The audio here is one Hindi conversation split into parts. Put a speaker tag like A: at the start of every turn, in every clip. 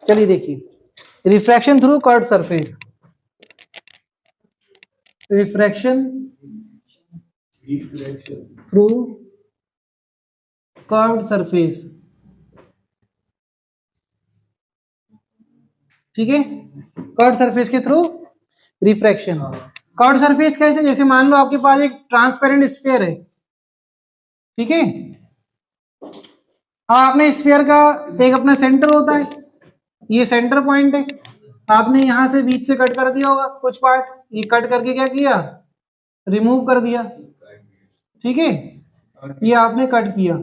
A: चलिए देखिए, refraction through curved surface, refraction through curved surface, ठीक है, कर्व्ड सरफेस के थ्रू रिफ्रैक्शन। कर्व्ड सरफेस कैसे, जैसे मान लो आपके पास एक ट्रांसपेरेंट स्फीयर है, ठीक है, आपने स्फीयर का एक अपना सेंटर होता है, ये सेंटर पॉइंट है, आपने यहां से बीच से कट कर दिया होगा कुछ पार्ट, ये कट करके क्या किया, रिमूव कर दिया, ठीक है, ये आपने कट किया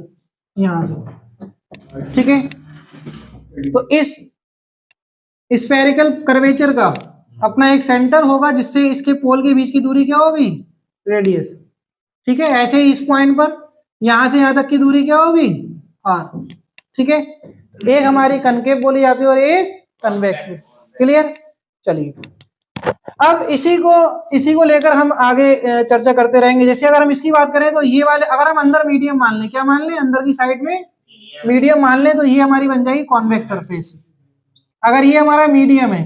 A: यहां से, ठीक है। तो इस स्फेरिकल कर्वेचर का अपना एक सेंटर होगा जिससे इसके पोल के बीच की दूरी क्या होगी, रेडियस, ठीक है। ऐसे ही इस पॉइंट पर यहां से यहां तक की दूरी क्या होगी, आर, ठीक है। एक हमारी कनकेव बोली जाती है और एक कन्वेक्स, क्लियर। चलिए अब इसी को लेकर हम आगे चर्चा करते रहेंगे। जैसे अगर हम इसकी बात करें तो ये वाले, अगर हम अंदर मीडियम मान लें, क्या मान लें, अंदर की साइड में मीडियम मान लें, तो ये हमारी बन जाएगी कॉन्वेक्स सरफेस। अगर ये हमारा मीडियम है,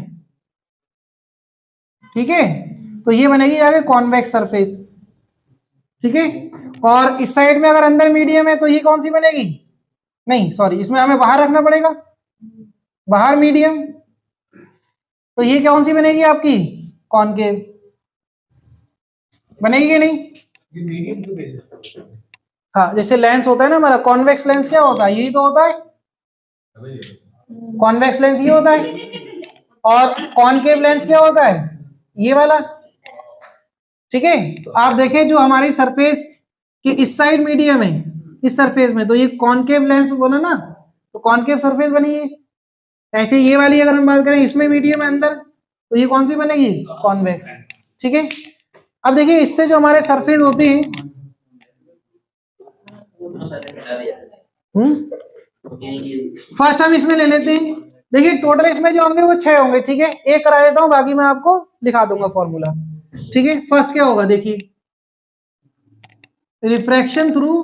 A: ठीक है, तो ये बनेगी आगे कॉन्वेक्स सरफेस, ठीक है। और इस साइड में अगर अंदर मीडियम है तो ये कौन सी बनेगी, नहीं सॉरी, इसमें हमें बाहर रखना पड़ेगा, बाहर मीडियम, तो ये कौन सी बनेगी आपकी, कॉनकेव बनेगी कि नहीं। हाँ, जैसे लेंस होता है ना हमारा, कॉन्वेक्स लेंस क्या होता है, यही तो होता है, कॉन्वेक्स लेंस ये होता है, और कॉनकेव लेंस क्या होता है, ये वाला, ठीक है। तो आप देखें जो हमारी सरफेस की इस साइड मीडियम है, इस सरफेस में, तो ये कॉनकेव लेंस बोला ना, तो कॉनकेव सरफेस बनी है। ऐसे ये वाली अगर हम बात करें, इसमें मीडियम है अंदर, तो ये कौन सी बनेगी, कॉन्वेक्स, ठीक है। अब देखिए इससे जो हमारे सरफेस होते हैं, फर्स्ट हम इसमें ले लेते हैं। देखिए टोटल इसमें जो होंगे वो 6 होंगे, ठीक है। एक करा देता हूं, बाकी मैं आपको लिखा दूंगा फॉर्मूला, ठीक है। फर्स्ट क्या होगा, देखिए refraction through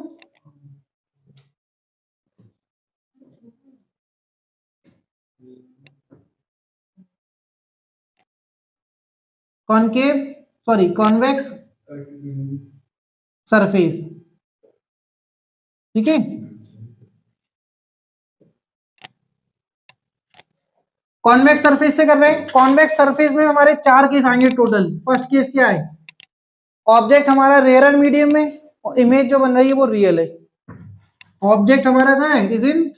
A: concave, sorry convex surface, ठीक है। कॉन्वेक्स सरफेस से कर रहे हैं। कॉन्वेक्स सरफेस में हमारे 4 केस आएंगे टोटल। फर्स्ट केस क्या है, ऑब्जेक्ट हमारा रेयर मीडियम में, और इमेज जो बन रही है वो रियल है। ऑब्जेक्ट हमारा कहाँ है, is in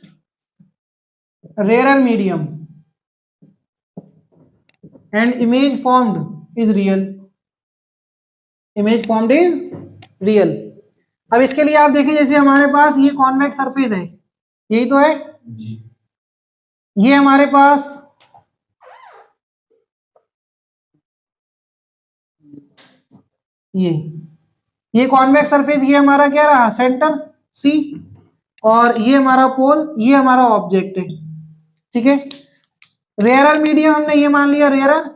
A: rare medium and image formed is real, image formed is real. अब इसके लिए आप देखिए, जैसे हमारे पास ये कॉन्वेक्स सरफेस है, यही तो है जी। ये हमारे पास ये कॉन्वेक्स सरफेस, ये हमारा क्या रहा, सेंटर सी, और ये हमारा पोल, ये हमारा ऑब्जेक्ट है, ठीक है। रेयरर मीडियम हमने ये मान लिया रेयरर,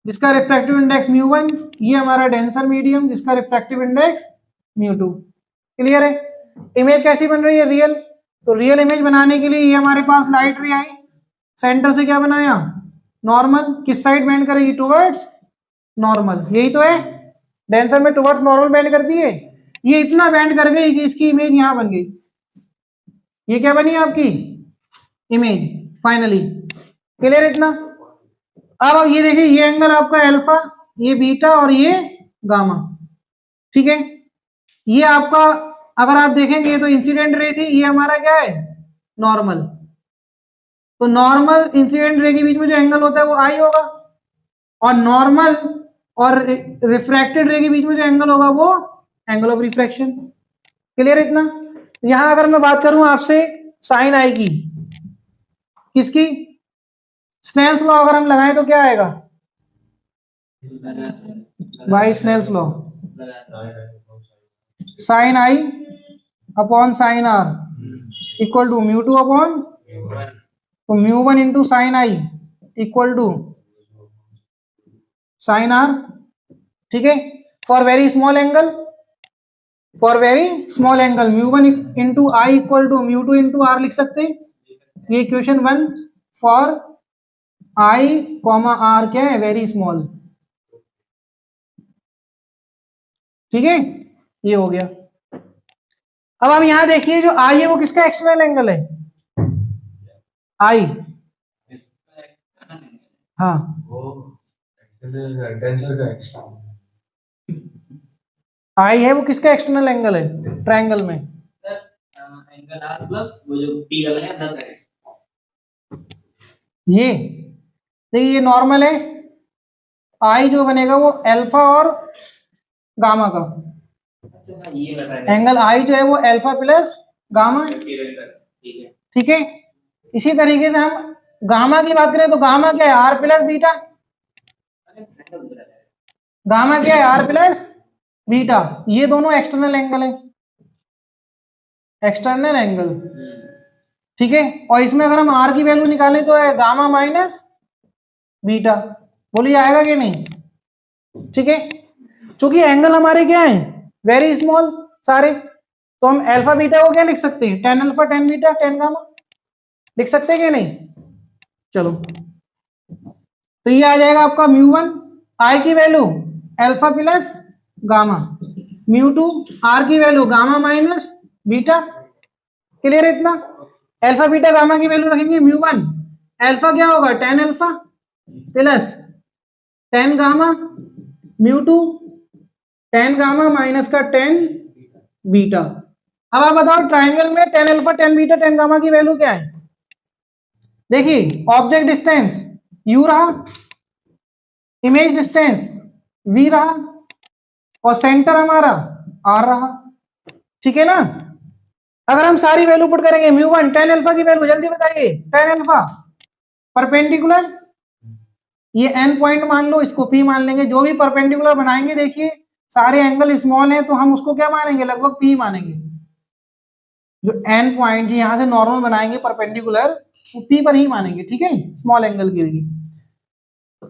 A: जिसका रिफ्रैक्टिव इंडेक्स μ1, ये हमारा डेंसर मीडियम जिसका रिफ्रैक्टिव इंडेक्स μ2, क्लियर है। इमेज कैसी बन रही है, रियल। तो रियल इमेज बनाने के लिए ये हमारे पास लाइट रे आई, सेंटर से क्या बनाया, नॉर्मल, किस साइड बेंड करेगी, टुवर्ड्स नॉर्मल, यही तो है। डेंसर में टुवर्ड्स नॉर्मल बेंड करती है, ये इतना बेंड कर गई कि इसकी इमेज यहां बन गई, ये क्या बनी आपकी इमेज फाइनली, क्लियर इतना। अब ये देखिए, ये एंगल आपका अल्फा, ये बीटा और ये गामा, ठीक है। ये आपका अगर आप देखेंगे तो इंसिडेंट रे थी, ये हमारा क्या है, नॉर्मल। तो नॉर्मल इंसिडेंट रे के बीच में जो एंगल होता है वो आई होगा, और नॉर्मल और रिफ्रैक्टेड रे के बीच में जो एंगल होगा वो एंगल ऑफ रिफ्रैक्शन, क्लियर इतना। यहां अगर मैं बात करूं आपसे साइन आई की, किसकी, स्नेल्स लॉ अगर हम लगाएं तो क्या आएगा, by Snell's law, sine i upon sine r equal to μ2 upon, तो μ1 into sine i equal to sine r, ठीक है। For very small angle, for very small angle μ1 into i equal to μ2 into r लिख सकते हैं, ये equation 1 for i comma r क्या है, वेरी स्मॉल। ठीक है, ये हो गया। अब हम यहां देखिए जो आई है वो किसका एक्सटर्नल एंगल है, आई। हाँ, आई है वो किसका एक्सटर्नल एंगल है ट्रायंगल में,
B: एंगल आर प्लस वो जो पी लगा है 10 है।
A: ये देखिए ये नॉर्मल है, आई जो बनेगा वो अल्फा और गामा का,
B: अच्छा ये बता रहे
A: एंगल आई जो है वो अल्फा प्लस गामा।
B: ठीक है।
A: ठीक है, इसी तरीके से हम गामा की बात करें तो गामा क्या है, आर प्लस बीटा। गामा क्या है, आर प्लस बीटा। ये दोनों एक्सटर्नल एंगल है, एक्सटर्नल एंगल। ठीक है, और इसमें अगर हम आर की वैल्यू निकालें तो है गामा माइनस बीटा। बोलिए आएगा कि नहीं। ठीक है, चूंकि एंगल हमारे क्या है, वेरी स्मॉल सारे, तो हम अल्फा बीटा को क्या लिख सकते हैं, ten alpha ten beta ten gamma लिख सकते हैं कि नहीं। चलो, तो ये आ जाएगा आपका म्यू वन आई की value alpha plus gamma, mu two r की value gamma minus beta. Clear है इतना। अल्फा बीटा गामा की वैल्यू रखेंगे, म्यू वन अल्फा क्या होगा, ten alpha plus ten gamma, mu two ten gamma minus का टेन बीटा। अब आप बताओ ट्राइंगल में ten alpha ten beta ten gamma की वैल्यू क्या है। देखिए ऑब्जेक्ट डिस्टेंस u रहा, इमेज डिस्टेंस v रहा, और सेंटर हमारा r रहा। ठीक है ना। अगर हम सारी वैल्यू पुट करेंगे, म्यू वन टेन अल्फा की वैल्यू जल्दी बताइए, टेन अल्फा परपेंडिकुलर, ये एन पॉइंट मान लो, इसको पी मान लेंगे। जो भी परपेंडिकुलर बनाएंगे देखिए सारे एंगल स्मॉल हैं तो हम उसको क्या मानेंगे, लगभग पी मानेंगे। जो एन पॉइंट यहां से नॉर्मल बनाएंगे परपेंडिकुलर वो पी पर ही मानेंगे। ठीक है, स्मॉल एंगल के लिए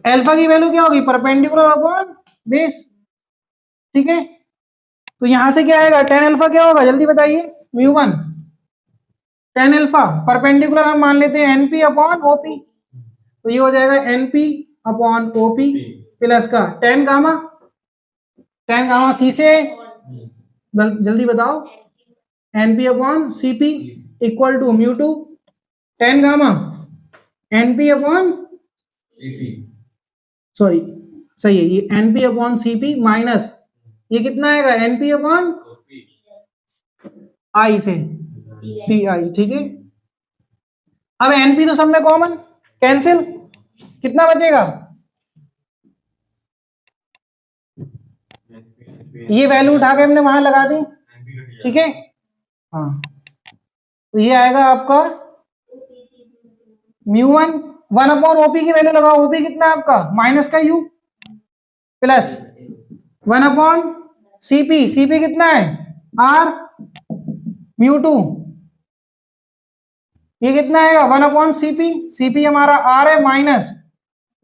A: अल्फा की वैल्यू क्या होगी, परपेंडिकुलर अपॉन बेस। ठीक है, तो यहां से क्या आएगा, टेन अल्फा क्या होगा जल्दी बताइए, mu one tan alpha perpendicular हम मान लेते हैं एनपी अपॉन ओपी, तो ये हो जाएगा एनपी अपॉन ओपी प्लस का टेन गामा सी से जल्दी बताओ, NP upon CP equal to mu two ten gamma NP upon sorry सही है, ये एनपी अपॉन सीपी माइनस ये कितना आएगा, एनपी अपॉन आई से पी आई। ठीक है, अब एनपी तो सब में कॉमन, कैंसिल, कितना बचेगा, ये वैल्यू उठा के हमने वहां लगा दी। ठीक है, हाँ, तो ये आएगा आपका mu one one upon OP की वैल्यू लगाओ, ओपी कितना है आपका माइनस का you plus one upon CP, CP कितना है आर म्यू टू, ये कितना आएगा वन अपॉन सीपी, सीपी हमारा आर है minus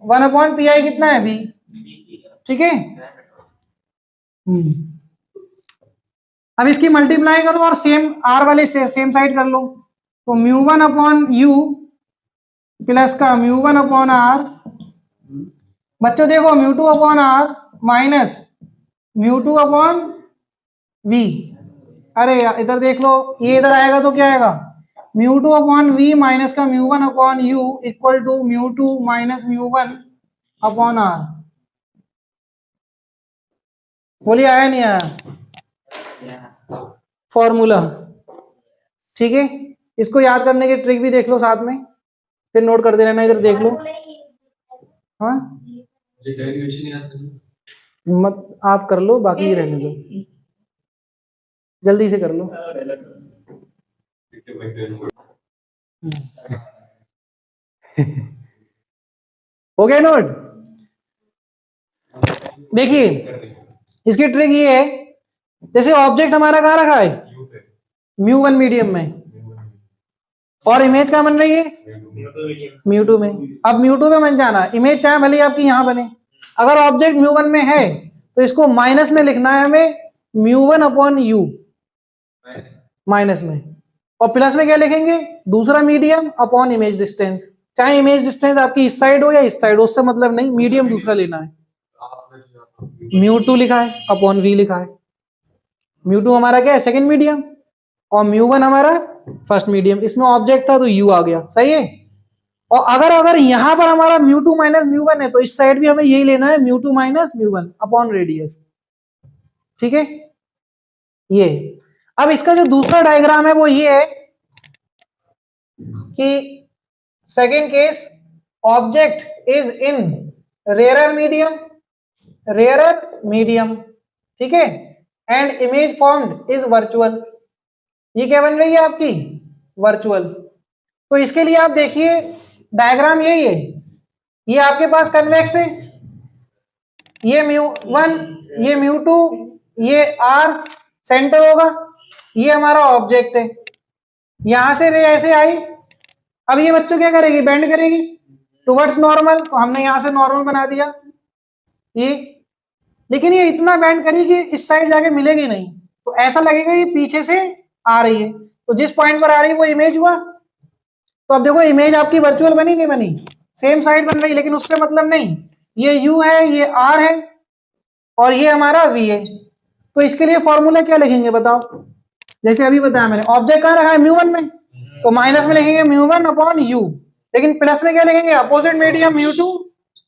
A: one upon P I कितना है वी। ठीक है, अब इसकी मल्टीप्लाई करो और सेम आर वाले से सेम साइड कर लो, तो mu one upon u plus का म्यू वन अपॉन आर, बच्चों देखो mu two upon r minus mu two upon v. अरे इधर देख लो, ये इधर आएगा तो क्या आएगा, mu two upon v minus का mu one upon u equal to mu two minus mu one upon r. बोलिए आया नहीं आया फॉर्मूला। ठीक है, इसको याद करने की ट्रिक भी देख लो साथ में, फिर नोट कर देना, इधर देख लो। हाँ मत आप कर लो, बाकी रहने दो, जल्दी से कर लो। हो गया नोट। देखिए इसकी ट्रिक ये है, जैसे ऑब्जेक्ट हमारा कहाँ रखा है, म्यू वन मीडियम में, और इमेज कहाँ बन रही है, म्यू टू में। अब म्यू टू में बन जाना, इमेज चाहे भले आपकी यहां बने। अगर ऑब्जेक्ट म्यू वन में है तो इसको माइनस में लिखना है हमें, mu one upon you minus में, और प्लस में क्या लिखेंगे, दूसरा मीडियम अपॉन इमेज डिस्टेंस। चाहे इमेज डिस्टेंस आपकी इस साइड हो या इस साइड, उससे मतलब नहीं, मीडियम दूसरा लेना है। म्यू2 लिखा है अपॉन वी लिखा है। म्यू2 हमारा क्या है, सेकंड मीडियम, और म्यू1 हमारा फर्स्ट मीडियम। इसमें ऑब्जेक्ट था तो यू आ गया, सही है। और अगर अगर यहां पर हमारा म्यू2 माइनस म्यू1 है तो इस साइड भी हमें यही लेना है, म्यू2 माइनस म्यू1 अपॉन रेडियस। ठीक है, ये। अब इसका जो दूसरा डायग्राम है वो ये है कि second case, object is in rarer medium, rarer medium, ठीक है, and image formed is virtual. ये क्या बन रही है आपकी, वर्चुअल। तो इसके लिए आप देखिए डायग्राम यही है, ये आपके पास कन्वेक्स है, ये म्यू1, ये म्यू2, ये आर सेंटर होगा, ये हमारा ऑब्जेक्ट है। यहां से रे ऐसे आई, अब ये बच्चों क्या करेगी, बेंड करेगी टुवर्ड्स नॉर्मल, तो हमने यहां से नॉर्मल बना दिया ये। लेकिन ये इतना बेंड करी कि इस साइड जाके मिलेगी नहीं, तो ऐसा लगेगा ये पीछे से आ रही है, तो जिस पॉइंट पर आ रही है वो इमेज हुआ। तो अब देखो इमेज आपकी वर्चुअल बनी नहीं बनी, सेम साइड बन रही, लेकिन उससे मतलब नहीं, ये यू है, ये आर है, और ये हमारा वी है। तो इसके लिए फॉर्मूला क्या लिखेंगे बताओ, जैसे अभी बताया मैंने, ऑब्जेक्ट कहाँ रखा है, म्यू1 में, तो माइनस में लिखेंगे म्यू1 अपॉन यू, लेकिन प्लस में क्या लिखेंगे, अपोजिट मीडियम म्यू2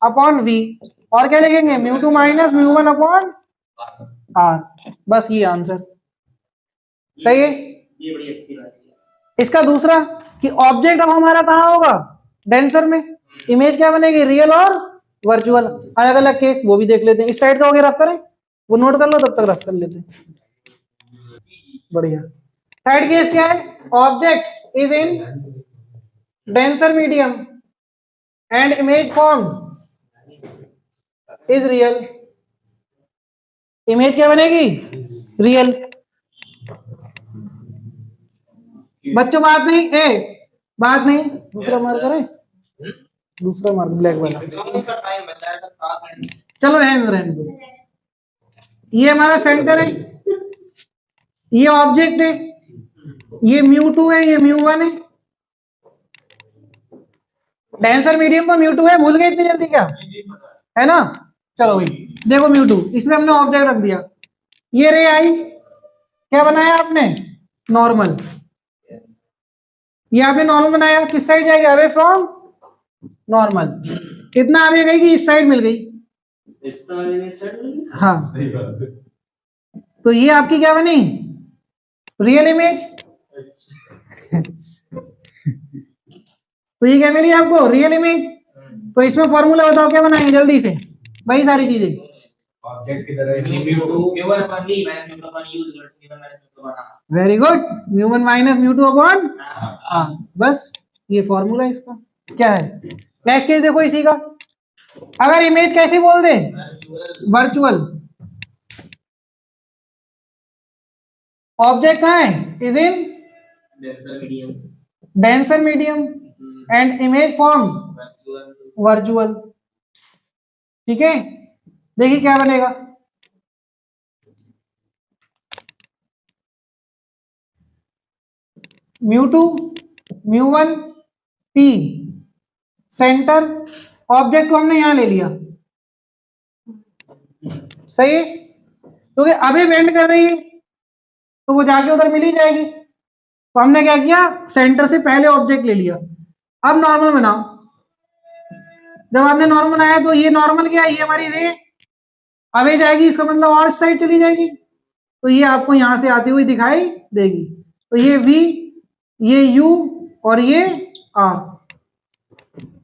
A: अपॉन वी, और क्या लिखेंगे, म्यू2 माइनस म्यू1 अपॉन आर। बस ये आंसर सही है।
B: ये बड़ी अच्छी बात है।
A: इसका दूसरा कि ऑब्जेक्ट अब हमारा कहाँ होगा, डेंसर में, इमेज क्या बनेगी, रियल और वर्चुअल। अलग अलग केस वो भी देख लेते हैं, इस साइड का हो गया, रफ करें, वो नोट कर लो, तब तक रफ कर लेते हैं, बढ़िया। थर्ड केस क्या है, object is in denser medium and image form is real. Image क्या बनेगी, रियल। बच्चों बात नहीं, बात नहीं, दूसरा मार्क करें, दूसरा मार्क ब्लैक वाला, चलो रहने दो। ये हमारा सेंटर है, ये ऑब्जेक्ट है, ये म्यू2 है, ये म्यू1 है। डेंसर मीडियम पर म्यू2 है, भूल गए इतनी जल्दी क्या, है ना। चलो भाई देखो म्यू2, इसमें हमने ऑब्जेक्ट रख दिया, ये रे आई, क्या बनाया आपने, नॉर्मल। ये आपने नॉर्मल बनाया, किस साइड जाएगी, अवे फ्रॉम नॉर्मल। कितना आगे गई कि इस साइड मिल गई, हाँ सही बात है। तो ये आपकी क्या बनी, रियल इमेज। तो ये क्या मिली आपको, रियल इमेज। तो इसमें फॉर्मूला बताओ क्या बनाएंगे जल्दी से, वही सारी चीजें,
C: ऑब्जेक्ट की तरह
A: very good, म्यू1 minus mu two upon, बस ये फॉर्मूला इसका क्या है। नेक्स्ट केस देखो इसी का, अगर इमेज कैसी बोल दे, वर्चुअल, ऑब्जेक्ट कहाँ है, is in denser medium and image form virtual. ठीक है, देखिए क्या बनेगा, म्यू2 म्यू1 पी, सेंटर, ऑब्जेक्ट को हमने यहां ले लिया, सही है, क्योंकि अभी बेंड कर रही है तो वो जाके उधर मिल ही जाएगी। तो हमने क्या किया, सेंटर से पहले ऑब्जेक्ट ले लिया। अब नॉर्मल बनाओ, जब आपने नॉर्मल बनाया तो ये नॉर्मल क्या है, ये हमारी रे अवे जाएगी, इसका मतलब और साइड चली जाएगी, तो ये आपको यहां से आती हुई दिखाई देगी। तो ये वी, ये यू, और ये आर,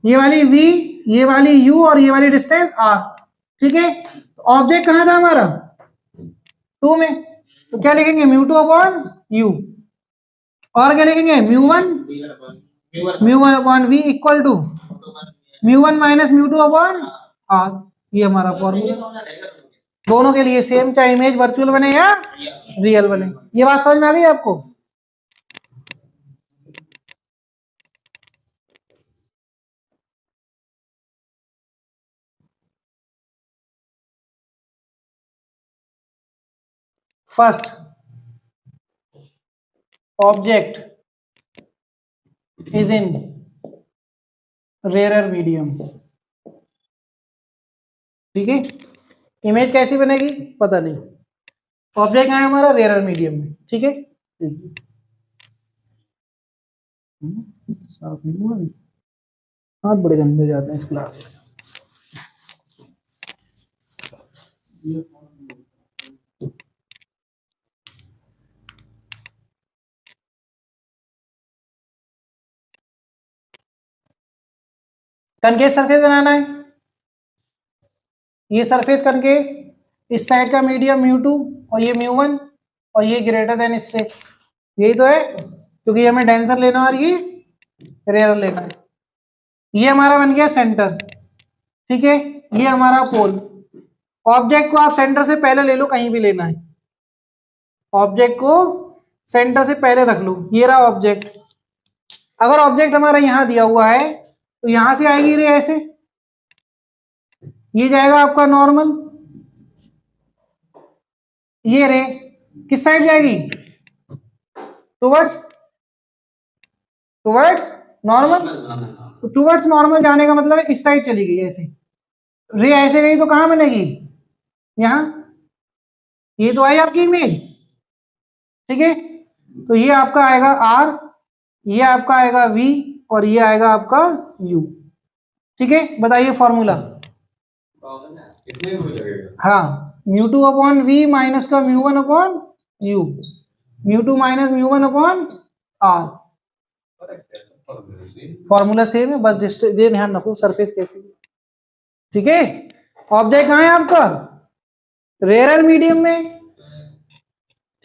A: ये वाली वी, ये वाली यू, और ये वाली डिस्टेंस आर। ठीक है, ऑब्जेक्ट कहां था हमारा, 2 में, तो क्या लिखेंगे, म्यू2 अपॉन यू, और क्या लिखेंगे, mu one upon v equal to mu one minus mu two upon r. ये हमारा फॉर्मूला दोनों के लिए सेम, चाहे इमेज वर्चुअल बने या रियल बने। ये बात समझ में आ गई आपको। First, object is in rarer medium. ठीक है, इमेज कैसी बनेगी पता नहीं, ऑब्जेक्ट है हमारा रेयरर मीडियम में। ठीक है, साफ नहीं हुआ अभी? हाथ बड़े गंदे जाते हैं इस क्लास में। कनकेव सरफेस बनाना है, ये सरफेस कनकेव, इस साइड का मीडियम म्यू 2 और ये म्यू 1 और ये ग्रेटर देन इससे, यही तो है, क्योंकि हमें डेंसर लेना और ये रेयर लेना है। ये हमारा बन गया सेंटर। ठीक है, ये हमारा पोल। ऑब्जेक्ट को आप सेंटर से पहले ले लो, कहीं भी लेना है, ऑब्जेक्ट को सेंटर से पहले रख लो। ये रहा ऑब्जेक्ट। अगर ऑब्जेक्ट हमारा यहां दिया हुआ है तो यहां से आएगी रे ऐसे, ये जाएगा आपका नॉर्मल, ये रे किस साइड जाएगी, टुवर्ड्स टुवर्ड्स नॉर्मल। तो टुवर्ड्स नॉर्मल जाने का मतलब है इस साइड चली गई ऐसे, रे ऐसे गई तो कहां बनेगी, यहां। ये तो आई आपकी इमेज। ठीक है, तो ये आपका आएगा आर, ये आपका आएगा वी और ये आएगा आपका यू। ठीक है, बताइए फॉर्मूला।
C: इतने ही हो जाएगा।
A: हाँ, म्यू 2 अपॉन वी माइनस का mu 1 upon u, mu 2 minus mu 1 upon r. Formula same है, बस ये ध्यान रखो सरफेस कैसी है। ठीक है, ऑब्जेक्ट कहाँ है आपका, रेयरर मीडियम में।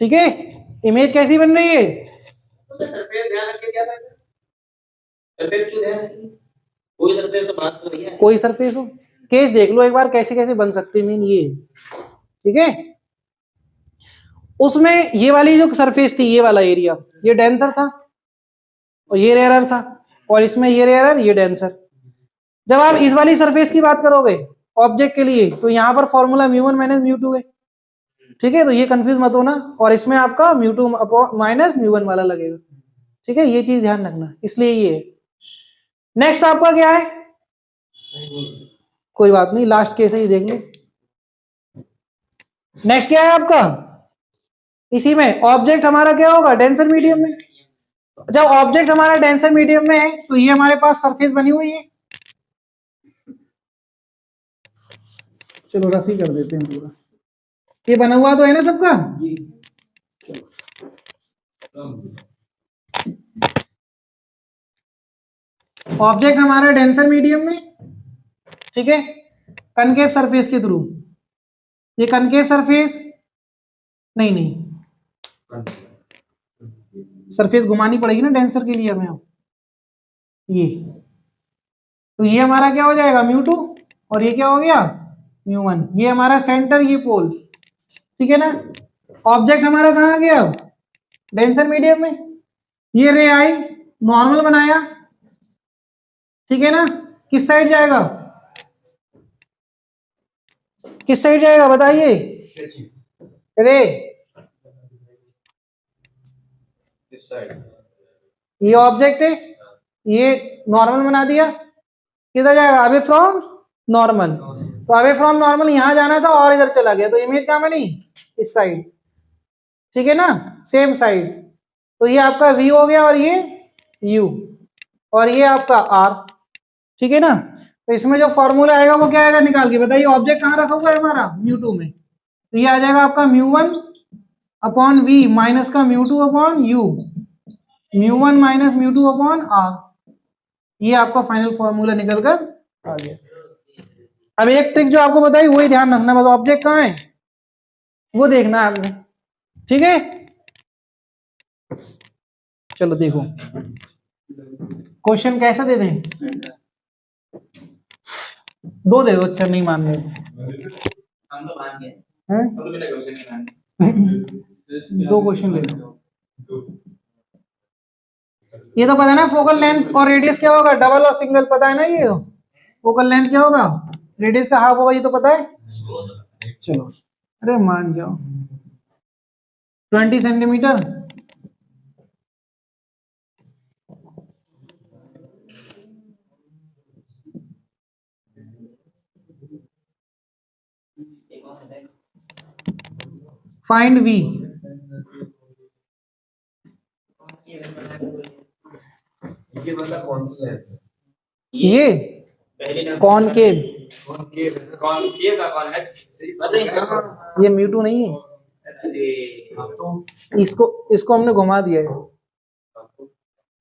A: ठीक है, इमेज कैसी बन रही है,
B: सरफेस ध्यान रख के क्या फायदा, सरफेस क्यों ध्यान रखेंगे, कोई सरफेस से बात तो नहीं है,
A: कोई सरफेस हो, केस देख लो एक बार कैसे कैसे बन सकते हैं ये। ठीक है, उसमें ये वाली जो सरफेस थी, ये वाला एरिया, ये डेंसर था और ये रेयरर था, और इसमें ये रेयरर ये डेंसर। जब आप इस वाली सरफेस की बात करोगे ऑब्जेक्ट के लिए तो यहां पर फॉर्मूला म्यू 1 माइनस म्यू 2 है। ठीक है, तो ये कंफ्यूज मत होना, और इसमें आपका म्यू 2 माइनस म्यू 1 वाला लगेगा। ठीक है, ये चीज ध्यान रखना, इसलिए ये है। नेक्स्ट आपका क्या है, कोई बात नहीं, लास्ट केस है, ये देख लो। नेक्स्ट क्या है आपका, इसी में ऑब्जेक्ट हमारा क्या होगा, डेंसर मीडियम में। जब ऑब्जेक्ट हमारा डेंसर मीडियम में है तो ये हमारे पास सरफेस बनी हुई है। चलो रफ ही कर देते हैं पूरा, ये बना हुआ तो है ना सबका। ऑब्जेक्ट हमारा डेंसर मीडियम में, ठीक है, कनकेव सरफेस के थ्रू, ये कनकेव सरफेस नहीं नहीं, सरफेस घुमानी पड़ेगी ना डेंसर के लिए हमें अब। ये तो ये हमारा क्या हो जाएगा म्यू 2 और ये क्या हो गया म्यू 1, ये हमारा सेंटर, ये पोल। ठीक है ना, ऑब्जेक्ट हमारा कहाँ गया अब, डेंसर मीडियम में। ये रे आई, नॉर्मल बनाया, ठीक है ना, किस साइड जाएगा, किस साइड जाएगा बताइए, रे
C: इस साइड।
A: ये ऑब्जेक्ट है, ये नॉर्मल बना दिया, किधर जाएगा, अवे फ्रॉम नॉर्मल। तो अवे फ्रॉम नॉर्मल यहां जाना था और इधर चला गया, तो इमेज कहां बनी, इस साइड। ठीक है ना, सेम साइड। तो ये आपका V हो गया और ये U और ये आपका R। ठीक है ना, तो इसमें जो फॉर्मूला आएगा वो क्या आएगा, निकाल के बताइए। ऑब्जेक्ट कहाँ रखा हुआ है हमारा म्यू 2 में, तो ये आ जाएगा आपका म्यू 1 अपॉन V माइनस का mu 2 upon U, mu 1 minus mu 2 upon R। ये आपका फाइनल फॉर्मूला निकल कर आ गया। अब एक ट्रिक जो आपको बताई वही ध्यान रखना, बस ऑब्जेक्ट कहाँ है वो देखना है आपने। ठीक है, चलो देखो क्वेश्चन कैसा दे दें, दो दे दो, अच्छा नहीं मान रहे
B: हम तो मान गए
A: हैं,
B: तो मिला क्वेश्चन मान
A: दो क्वेश्चन ले लो। ये तो पता है ना फोकल लेंथ और रेडियस क्या होगा, डबल और सिंगल पता है ना, ये फोकल लेंथ क्या होगा, रेडियस का हाफ होगा, ये तो पता है। चलो अरे मान जाओ 20 सेंटीमीटर, फाइंड वी।
C: ये मतलब कौन सा लेंस?
A: ये
B: पहले
A: कॉनकेव,
C: कॉनकेव का कॉन्वेक्स।
B: अरे हाँ,
A: ये म्यू2 नहीं है,
B: अरे
A: इसको हमने घुमा दिया है,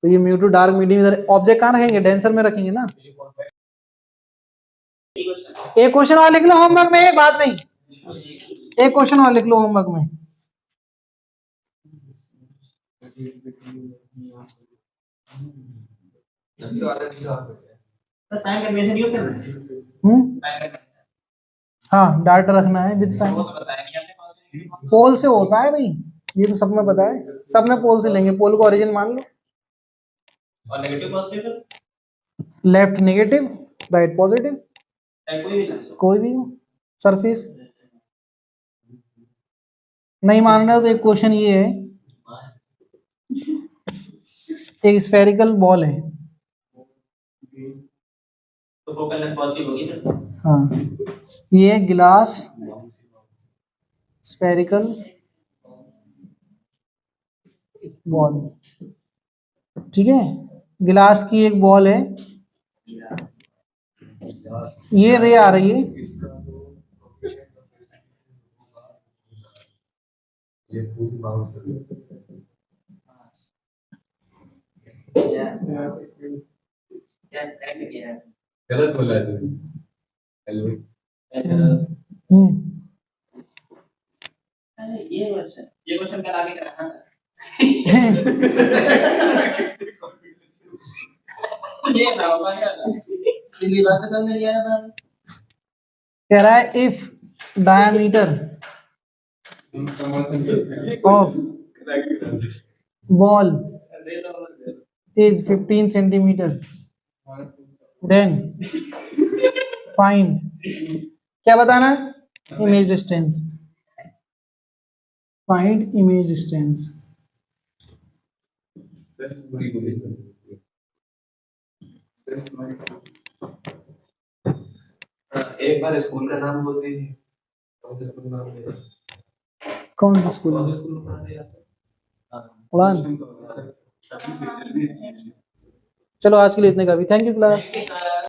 A: तो ये म्यू2 डार्क मीडियम। इधर ऑब्जेक्ट कहाँ रखेंगे, डेंसर में रखेंगे ना। एक क्वेश्चन और लिख लो होमवर्क में, बात नहीं, एक क्वेश्चन और लिख लो होमवर्क में।
B: साइन कन्वेंशन यूज करना है। साइन कन्वेंशन
A: हाँ डाटा रखना है विद साइन।
B: वो तो बताया नहीं आपने पास में।
A: पोल से होता है भाई, ये तो सब में पता है, सब में पोल से लेंगे, पोल को ओरिजिन मान लो।
B: और negative positive
A: left negative, right positive,
B: चाहे कोई भी ना हो।
A: कोई भी हो सरफेस। नहीं मान रहे हो तो एक क्वेश्चन ये है, एक स्फेरिकल बॉल है,
B: तो फोकल लेंथ पॉजिटिव होगी फिर।
A: हाँ ये गिलास स्फेरिकल बॉल, ठीक है, गिलास की एक बॉल है, ये रे आ रही है,
C: ये पूरी बाउंस
B: क्या टाइम किया है।
C: गलत बोला है तूने। हेलो
B: अरे ये क्वेश्चन कल आगे कराना था। ये ना होगा क्या था? पिछली बार तो समझ नहीं आया था।
A: कह रहा है if diameter of ball is 15 centimeter, then find, क्या बताना है, image distance, find image distance।
C: पूरी बोली एक बार स्कूल का नाम बोल दीजिए। कौन सा स्कूल नाम है?
A: कौन सा स्कूल
C: कौन
A: है,
C: सा स्कूल नाम है?
A: उड़ान। चलो आज के लिए इतने का भी, थैंक यू क्लास।